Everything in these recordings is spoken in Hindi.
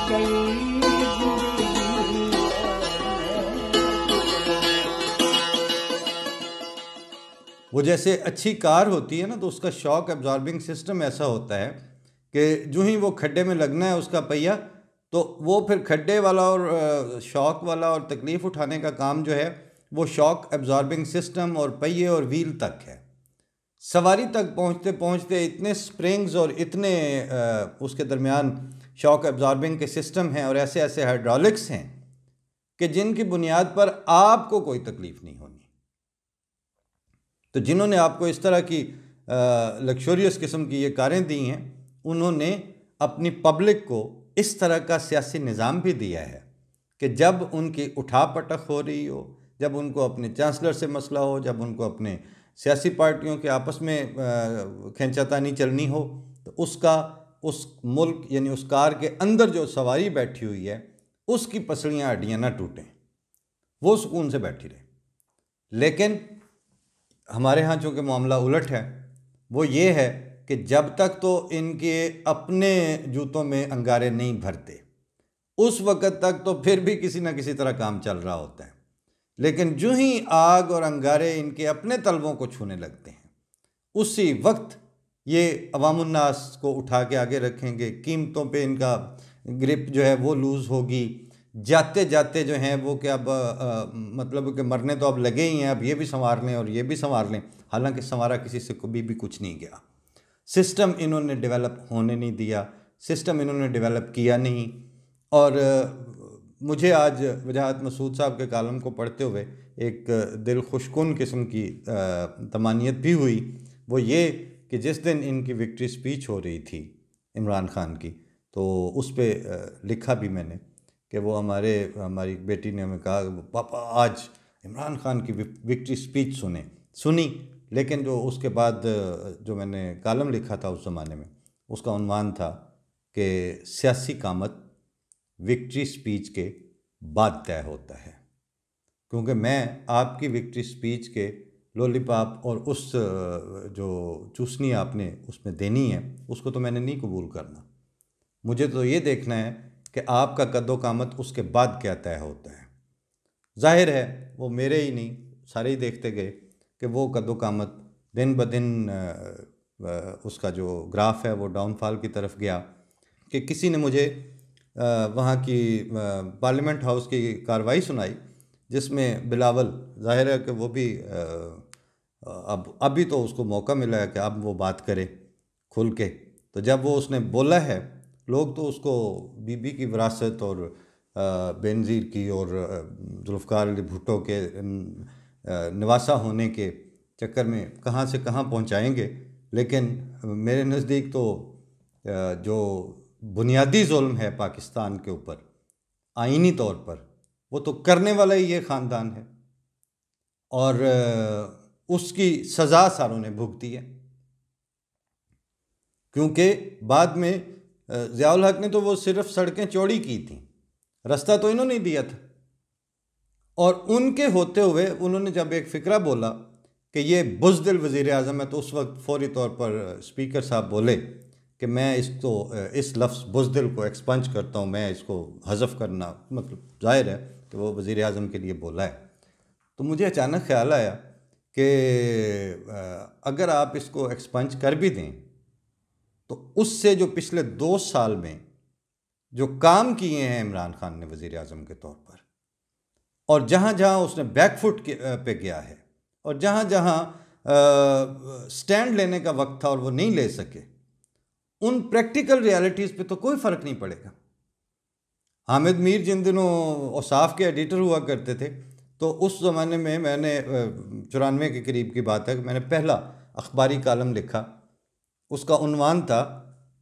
वो जैसे अच्छी कार होती है ना, तो उसका शॉक एब्जॉर्बिंग सिस्टम ऐसा होता है कि जो ही वो खड्डे में लगना है उसका पहिया, तो वो फिर खड्डे वाला और शॉक वाला और तकलीफ़ उठाने का काम जो है वो शॉक एब्जॉर्बिंग सिस्टम और पहिए और व्हील तक है। सवारी तक पहुंचते पहुंचते इतने स्प्रिंग्स और इतने उसके दरमियान शॉक एब्जॉर्बिंग के सिस्टम हैं और ऐसे ऐसे हाइड्रोलिक्स हैं कि जिनकी बुनियाद पर आपको कोई तकलीफ़ नहीं होनी। तो जिन्होंने आपको इस तरह की लग्जरियस किस्म की ये कारें दी हैं, उन्होंने अपनी पब्लिक को इस तरह का सियासी निज़ाम भी दिया है कि जब उनकी उठा पटक हो रही हो, जब उनको अपने चांसलर से मसला हो, जब उनको अपने सियासी पार्टियों के आपस में खींचातानी चलनी हो, तो उसका उस मुल्क यानी उस कार के अंदर जो सवारी बैठी हुई है उसकी पसलियाँ हड्डियाँ ना टूटें, वो सुकून से बैठी रहे। लेकिन हमारे यहाँ चूँकि मामला उलट है, वो ये है कि जब तक तो इनके अपने जूतों में अंगारे नहीं भरते उस वक़्त तक तो फिर भी किसी न किसी तरह काम चल रहा होता है। लेकिन जो ही आग और अंगारे इनके अपने तलवों को छूने लगते हैं, उसी वक्त ये अवामुन्नास को उठा के आगे रखेंगे, कीमतों पे इनका ग्रिप जो है वो लूज़ होगी, जाते जाते जो हैं वो कि अब मतलब कि मरने तो अब लगे ही हैं, अब ये भी संवार लें और ये भी संवार लें। हालांकि संवारा किसी से कभी भी कुछ नहीं गया। सिस्टम इन्होंने डेवलप होने नहीं दिया, सिस्टम इन्होंने डेवलप किया नहीं। और मुझे आज वजाहत मसूद साहब के कालम को पढ़ते हुए एक दिल खुशकुन किस्म की तमानियत भी हुई। वो ये कि जिस दिन इनकी विक्ट्री स्पीच हो रही थी इमरान खान की, तो उस पर लिखा भी मैंने कि वो हमारी बेटी ने हमें कहा पापा आज इमरान खान की विक्ट्री स्पीच सुनी। लेकिन जो उसके बाद जो मैंने कालम लिखा था उस ज़माने में, उसका उन्वान था कि सियासी कामत विक्ट्री स्पीच के बाद तय होता है। क्योंकि मैं आपकी विक्ट्री स्पीच के लॉलीपॉप और उस जो चूसनी आपने उसमें देनी है उसको तो मैंने नहीं कबूल करना। मुझे तो ये देखना है कि आपका कद्दो कामत उसके बाद क्या तय होता है। जाहिर है वो मेरे ही नहीं, सारे ही देखते गए कि वो कद्दो कामत दिन ब दिन उसका जो ग्राफ है वो डाउनफॉल की तरफ गया। कि किसी ने मुझे वहाँ की पार्लियामेंट हाउस की कार्रवाई सुनाई जिसमें बिलावल, जाहिर है कि वो भी अब अभी तो उसको मौका मिला है कि अब वो बात करे खुल के। तो जब वो उसने बोला है, लोग तो उसको बीबी की विरासत और बेनज़ीर की और जुल्फ़िकार अली भुट्टो के निवासा होने के चक्कर में कहाँ से कहाँ पहुँचाएंगे। लेकिन मेरे नज़दीक तो जो बुनियादी जुल्म है पाकिस्तान के ऊपर आईनी तौर पर, वो तो करने वाला ही ये ख़ानदान है और उसकी सज़ा सारों ने भुगती है। क्योंकि बाद में ज़ियाउल हक ने तो वो सिर्फ सड़कें चौड़ी की थी, रास्ता तो इन्होंने ही दिया था। और उनके होते हुए उन्होंने जब एक फ़िक्रा बोला कि ये बुज़दिल वज़ीर आज़म है, तो उस वक्त फौरी तौर पर स्पीकर साहब बोले कि मैं इसको इस लफ्ज़ बुज़दिल को एक्सपंज करता हूँ, मैं इसको हज़फ करना, मतलब जाहिर है कि वो वज़ीर आज़म के लिए बोला है। तो मुझे अचानक ख्याल आया कि अगर आप इसको एक्सपंज कर भी दें तो उससे जो पिछले 2 साल में जो काम किए हैं इमरान खान ने वज़ीर आज़म के तौर पर, और जहाँ जहाँ उसने बैकफुट पे गया है और जहाँ जहाँ स्टैंड लेने का वक्त था और वो नहीं ले सके, उन प्रैक्टिकल रियलिटीज़ पे तो कोई फ़र्क नहीं पड़ेगा। हामिद मीर जिन दिनों औसाफ के एडिटर हुआ करते थे, तो उस ज़माने में मैंने 94 के करीब की बात है कि मैंने पहला अखबारी कालम लिखा। उसका उन्वान था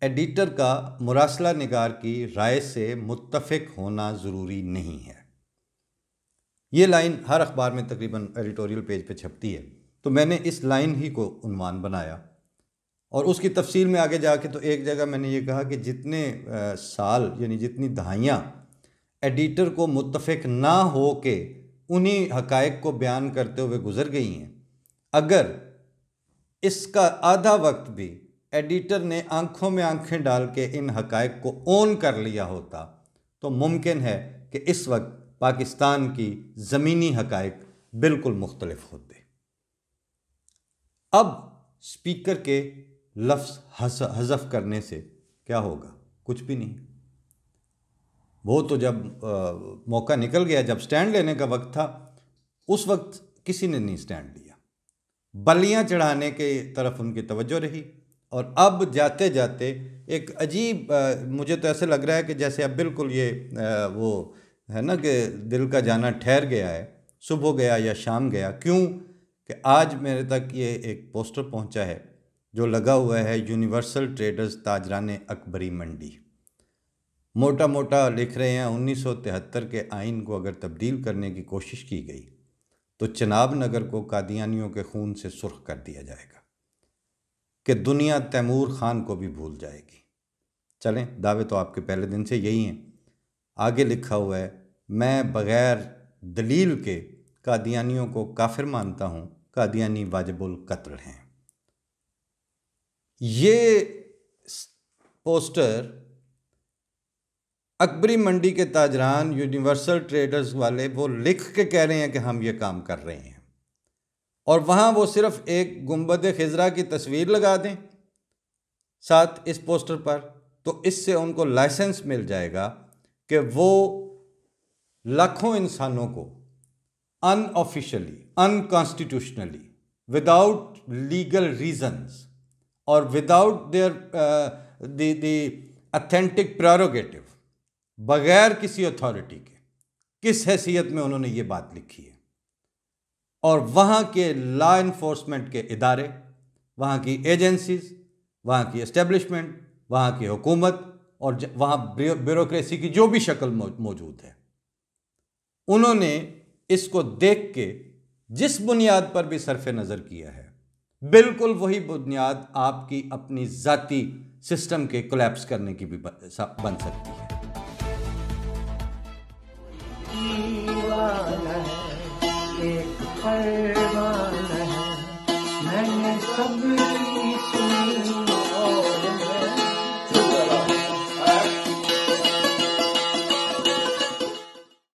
एडिटर का मुरासला निगार की राय से मुत्तफ़िक होना ज़रूरी नहीं है। ये लाइन हर अखबार में तकरीबन एडिटोरियल पेज पे छपती है, तो मैंने इस लाइन ही को उन्वान बनाया। और उसकी तफसील में आगे जाके तो एक जगह मैंने ये कहा कि जितने साल यानी जितनी दहाइयाँ एडिटर को मुत्तफ़िक ना हो के उन्हीं हक़ाइक़ को बयान करते हुए गुज़र गई हैं, अगर इसका आधा वक्त भी एडिटर ने आंखों में आंखें डाल के इन हक़ाइक़ को ओन कर लिया होता तो मुमकिन है कि इस वक्त पाकिस्तान की ज़मीनी हक़ाइक़ बिल्कुल मुख्तलिफ होते। अब स्पीकर के लफ्ज़ हज़फ करने से क्या होगा? कुछ भी नहीं। वो तो जब मौका निकल गया, जब स्टैंड लेने का वक्त था, उस वक्त किसी ने नहीं स्टैंड लिया। बलियां चढ़ाने के तरफ उनकी तवज्जो रही, और अब जाते जाते एक अजीब मुझे तो ऐसे लग रहा है कि जैसे अब बिल्कुल ये वो है ना कि दिल का जाना ठहर गया है, सुबह गया या शाम गया। क्यों कि आज मेरे तक ये एक पोस्टर पहुंचा है जो लगा हुआ है, यूनिवर्सल ट्रेडर्स ताजराने अकबरी मंडी। मोटा मोटा लिख रहे हैं 1973 के आइन को अगर तब्दील करने की कोशिश की गई तो चनाब नगर को कादियानियों के खून से सुर्ख कर दिया जाएगा कि दुनिया तैमूर खान को भी भूल जाएगी। चलें, दावे तो आपके पहले दिन से यही हैं। आगे लिखा हुआ है, मैं बग़ैर दलील के कादियानियों को काफिर मानता हूँ, कादियानी वाजिबुल कत्ल हैं। ये पोस्टर अकबरी मंडी के ताजरान, यूनिवर्सल ट्रेडर्स वाले, वो लिख के कह रहे हैं कि हम ये काम कर रहे हैं, और वहाँ वो सिर्फ एक गुंबद खिजरा की तस्वीर लगा दें साथ इस पोस्टर पर, तो इससे उनको लाइसेंस मिल जाएगा कि वो लाखों इंसानों को unofficially, unconstitutionally, without legal reasons और without there the authentic prerogative, बगैर किसी अथॉरिटी के, किस हैसियत में उन्होंने ये बात लिखी है। और वहाँ के लॉ इन्फोर्समेंट के इदारे, वहाँ की एजेंसीज, वहाँ की एस्टेब्लिशमेंट, वहाँ की हुकूमत और वहाँ ब्यूरोक्रेसी की जो भी शक्ल मौजूद है, उन्होंने इसको देख के जिस बुनियाद पर भी सरफे नज़र किया है, बिल्कुल वही बुनियाद आपकी अपनी ज़ाती सिस्टम के कोलैप्स करने की भी बन सकती है। एक फरमान है, मैंने सब